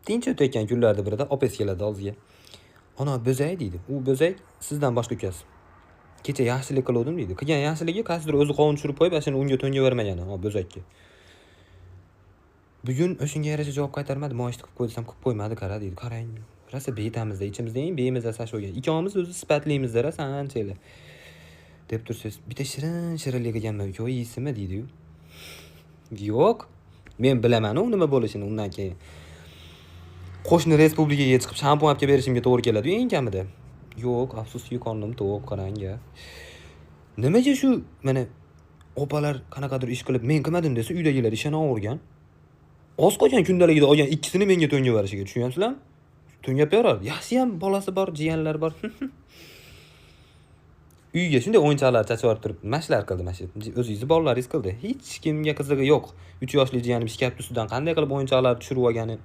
tinch o'tayotgan kunlarda birida opasi keladi oldiga. Ana Bo'zak deydi. U Bo'zak sizdan boshqa ukasi. Kecha yaxshilik qildim deydi. Qilgan yaxshiligi qaysidir o'zi qovun tushirib qo'yib, ashuni unga to'nga bermagan, Bo'zakka. Bugun o'shunga yarasha javob qaytarmadi. Moshni qilib qo'ysam qilib qo'ymadi, qara deydi. Qarang. Rosa betamizda, ichimizda eng bemizda sashbo'lgan. Ikkovimiz o'zi sifatlimizda rosa anchaylar. Deb tursiz, bitta shirinlik qilganman, uka yeysizmi deydi-yu. Yo'q. Men bilaman-ku nima bo'lishini undan keyin. Qo'shni respublikaga chiqib shampun olib kelib berishimga to'g'ri keladi-yu eng kamida. Yo'q, afsuski qornim to'q, qarang-a. Nimaga shu mana opalar qanaqadir ish qilib men qilmadim desa, uydagilar ishonavergan. Oz qolgan kundaligida olgan ikkisini menga to'nga berishiga, tushunyapsizlarmi? To'nga berar. Yaxshi ham bolasi bor, jiyanlar bor. Uyga shunday o'yinchoqlar chachib turib, mashlar qildi, o'zingizni bolalaringiz qildi. Hech kimga qizig'i yo'q. 3 yoshli jiyanim shkaf ustidan qanday qilib o'yinchoqlar tushirib olgani